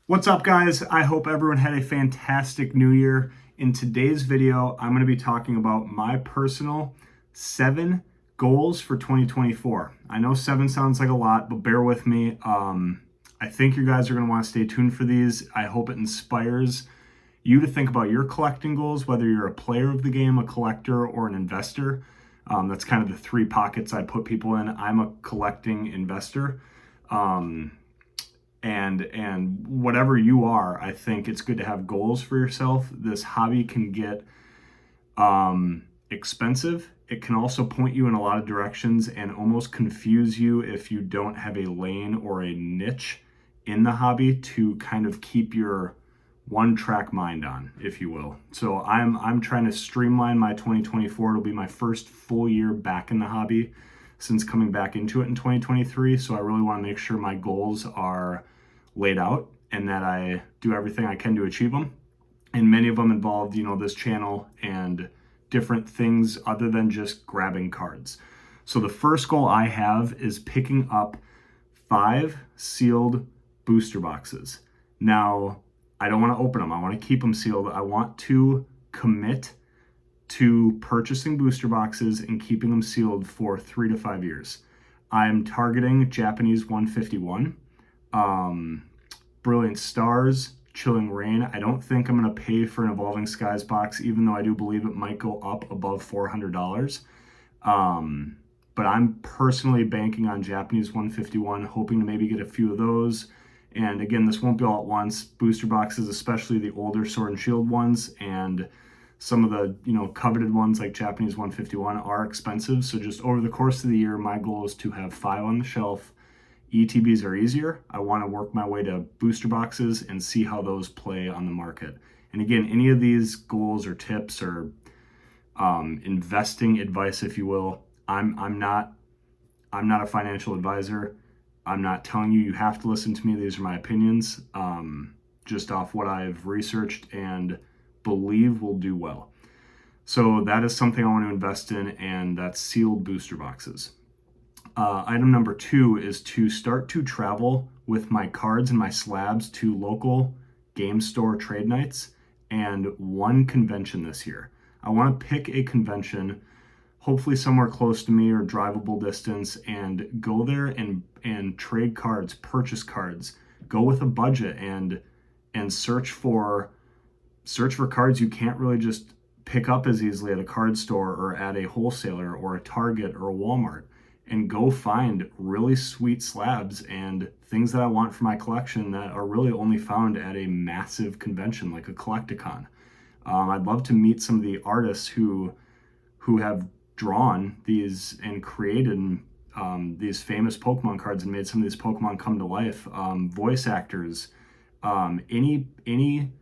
What's up, guys? I hope everyone had a fantastic new year. In today's video, I'm going to be talking about my personal 7 goals for 2024. I know 7 sounds like a lot, but bear with me. I think you guys are going to want to stay tuned for these. I hope it inspires you to think about your collecting goals, whether you're a player of the game, a collector, or an investor. That's kind of the 3 pockets I put people in. I'm a collecting investor. And whatever you are, I think it's good to have goals for yourself. This hobby can get expensive. It can also point you in a lot of directions and almost confuse you if you don't have a lane or a niche in the hobby to kind of keep your one-track mind on, if you will. So I'm trying to streamline my 2024. It'll be my first full year back in the hobby since coming back into it in 2023. So I really want to make sure my goals are laid out and that I do everything I can to achieve them. And many of them involved, this channel and different things other than just grabbing cards. So the first goal I have is picking up 5 sealed booster boxes. Now, I don't want to open them. I want to keep them sealed. I want to commit to purchasing booster boxes and keeping them sealed for 3 to 5 years. I'm targeting Japanese 151. Brilliant Stars, Chilling Reign. I don't think I'm going to pay for an Evolving Skies box, even though I do believe it might go up above $400. But I'm personally banking on Japanese 151, hoping to maybe get a few of those. And again, this won't be all at once. Booster boxes, especially the older Sword and Shield ones, and some of the coveted ones like Japanese 151 are expensive. So just over the course of the year, my goal is to have 5 on the shelf. ETBs are easier. I want to work my way to booster boxes and see how those play on the market. And again, any of these goals or tips or investing advice, if you will, I'm not a financial advisor. I'm not telling you have to listen to me. These are my opinions, just off what I've researched and believe will do well. So that is something I want to invest in, and that's sealed booster boxes. Item number 2 is to start to travel with my cards and my slabs to local game store trade nights and one convention this year. I want to pick a convention, hopefully somewhere close to me or drivable distance, and go there and trade cards, purchase cards, go with a budget and search for cards you can't really just pick up as easily at a card store or at a wholesaler or a Target or a Walmart, and go find really sweet slabs and things that I want for my collection that are really only found at a massive convention like a Collecticon. I'd love to meet some of the artists who have drawn these and created these famous Pokemon cards and made some of these Pokemon come to life. Voice actors, any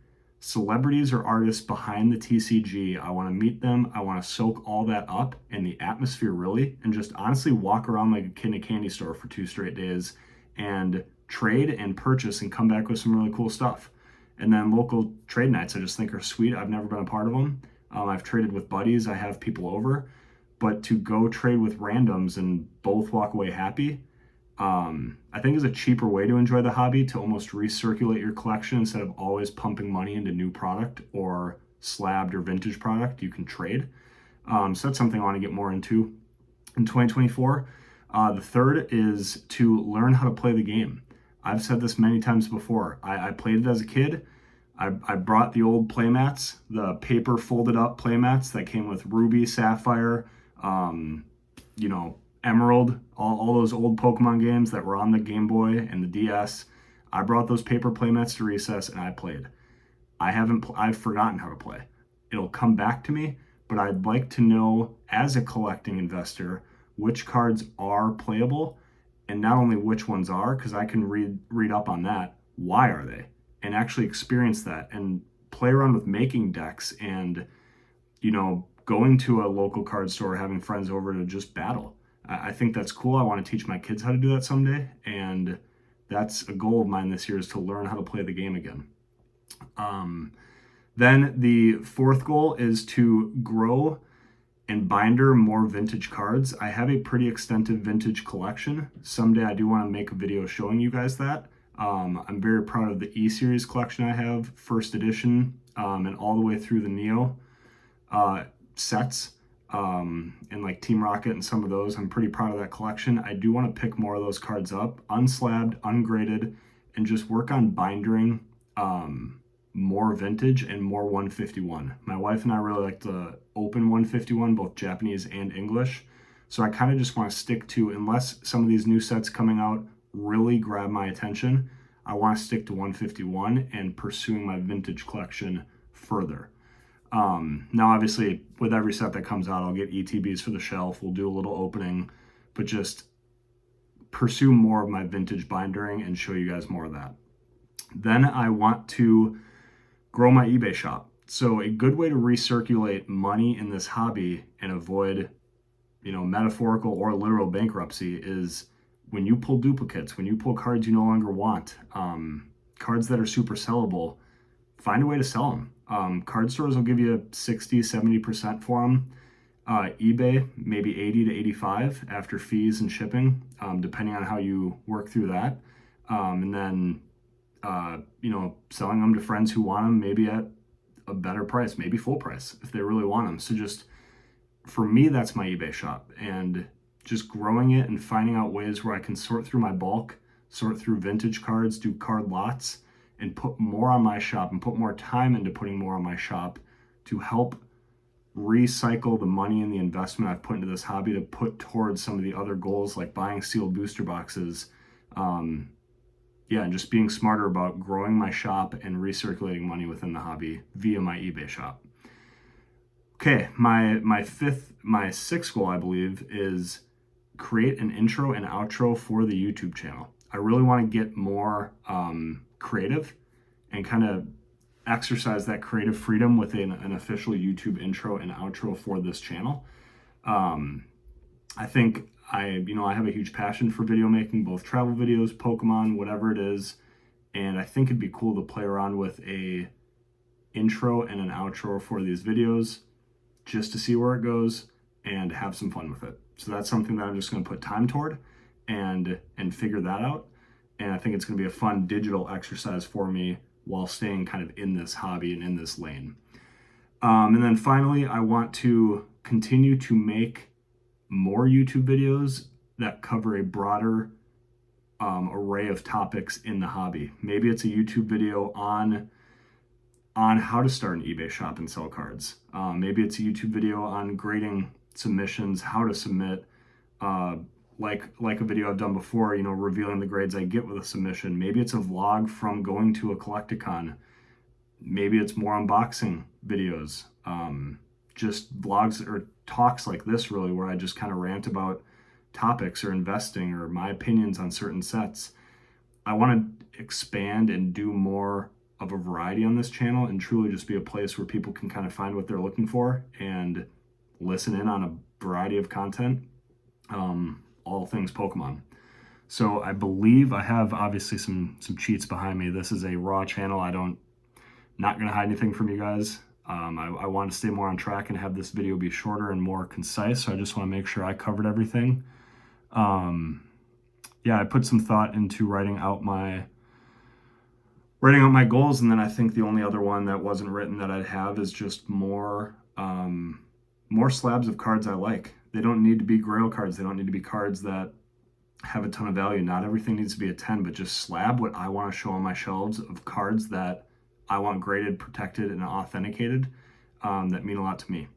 celebrities or artists behind the TCG. I want to meet them. I want to soak all that up and the atmosphere really, and just honestly walk around like a kid in a candy store for 2 straight days and trade and purchase and come back with some really cool stuff. And then local trade nights I just think are sweet. I've never been a part of them. I've traded with buddies. I have people over, but to go trade with randoms and both walk away happy, I think is a cheaper way to enjoy the hobby, to almost recirculate your collection instead of always pumping money into new product or slabbed or vintage product you can trade. So that's something I want to get more into in 2024. The third is to learn how to play the game. I've said this many times before. I played it as a kid. I brought the old playmats, the paper folded up playmats that came with Ruby, Sapphire, Emerald, all those old Pokemon games that were on the Game Boy and the DS. I brought those paper playmats to recess and I played. I've forgotten how to play. It'll come back to me, but I'd like to know as a collecting investor which cards are playable, and not only which ones are, because I can read up on that, why are they, and actually experience that and play around with making decks and going to a local card store, having friends over to just battle. I think that's cool. I want to teach my kids how to do that someday, and that's a goal of mine this year, is to learn how to play the game again. Then the fourth goal is to grow and binder more vintage cards. I have a pretty extensive vintage collection. Someday I do want to make a video showing you guys that. I'm very proud of the E-Series collection I have, first edition, and all the way through the Neo sets, and like Team Rocket and some of those. I'm pretty proud of that collection. I do want to pick more of those cards up, unslabbed, ungraded, and just work on bindering more vintage and more 151. My wife and I really like the open 151, both Japanese and English. So I kind of just want to stick to, unless some of these new sets coming out really grab my attention, I want to stick to 151 and pursuing my vintage collection further. Now, obviously, with every set that comes out, I'll get ETBs for the shelf. We'll do a little opening, but just pursue more of my vintage bindering and show you guys more of that. Then I want to grow my eBay shop. So a good way to recirculate money in this hobby and avoid, metaphorical or literal bankruptcy is when you pull duplicates, when you pull cards you no longer want, cards that are super sellable, find a way to sell them. Card stores will give you 60, 70% for them. eBay, maybe 80 to 85 after fees and shipping, depending on how you work through that. And then, selling them to friends who want them, maybe at a better price, maybe full price if they really want them. So just, for me, that's my eBay shop, and just growing it and finding out ways where I can sort through my bulk, sort through vintage cards, do card lots, and put more on my shop and put more time into putting more on my shop to help recycle the money and the investment I've put into this hobby to put towards some of the other goals, like buying sealed booster boxes. And just being smarter about growing my shop and recirculating money within the hobby via my eBay shop. Okay, my sixth goal, I believe, is create an intro and outro for the YouTube channel. I really want to get more creative and kind of exercise that creative freedom within an official YouTube intro and outro for this channel. I think I have a huge passion for video making, both travel videos, Pokemon, whatever it is. And I think it'd be cool to play around with a intro and an outro for these videos just to see where it goes and have some fun with it. So that's something that I'm just going to put time toward and figure that out. And I think it's going to be a fun digital exercise for me while staying kind of in this hobby and in this lane. And then finally, I want to continue to make more YouTube videos that cover a broader array of topics in the hobby. Maybe it's a YouTube video on how to start an eBay shop and sell cards. Maybe it's a YouTube video on grading submissions, how to submit, like a video I've done before, revealing the grades I get with a submission. Maybe it's a vlog from going to a Collecticon. Maybe it's more unboxing videos, just vlogs or talks like this, really, where I just kind of rant about topics or investing or my opinions on certain sets. I want to expand and do more of a variety on this channel and truly just be a place where people can kind of find what they're looking for and listen in on a variety of content, all things Pokemon. So I believe I have obviously some cheats behind me. This is a raw channel. Not going to hide anything from you guys. I want to stay more on track and have this video be shorter and more concise. So I just want to make sure I covered everything. I put some thought into writing out my goals, and then I think the only other one that wasn't written that I'd have is just more slabs of cards I like. They don't need to be grail cards. They don't need to be cards that have a ton of value. Not everything needs to be a 10, but just slab what I want to show on my shelves of cards that I want graded, protected, and authenticated, that mean a lot to me.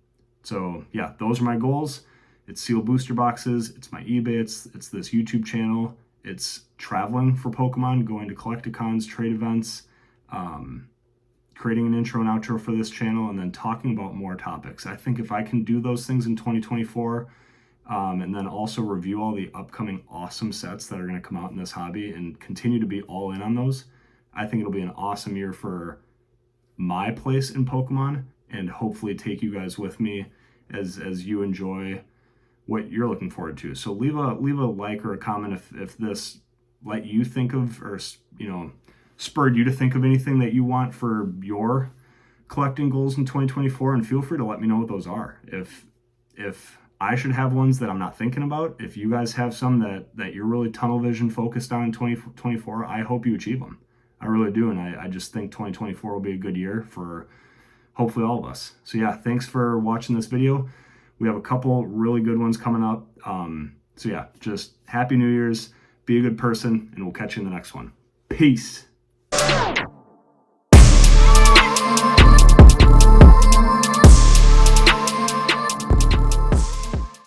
So yeah, those are my goals. It's sealed booster boxes, it's my eBay, it's this YouTube channel, it's traveling for Pokemon, going to Collecticons, trade events, creating an intro and outro for this channel, and then talking about more topics. I think if I can do those things in 2024, and then also review all the upcoming awesome sets that are going to come out in this hobby and continue to be all in on those, I think it'll be an awesome year for my place in Pokemon, and hopefully take you guys with me as you enjoy what you're looking forward to. So leave a like or a comment if this let you think of, or spurred you to think of anything that you want for your collecting goals in 2024, and feel free to let me know what those are. If I should have ones that I'm not thinking about. If you guys have some that you're really tunnel vision focused on in 2024, I hope you achieve them. I really do. And I just think 2024 will be a good year for hopefully all of us. So yeah, thanks for watching this video. We have a couple really good ones coming up. So yeah, just Happy New Year's. Be a good person, and we'll catch you in the next one. Peace.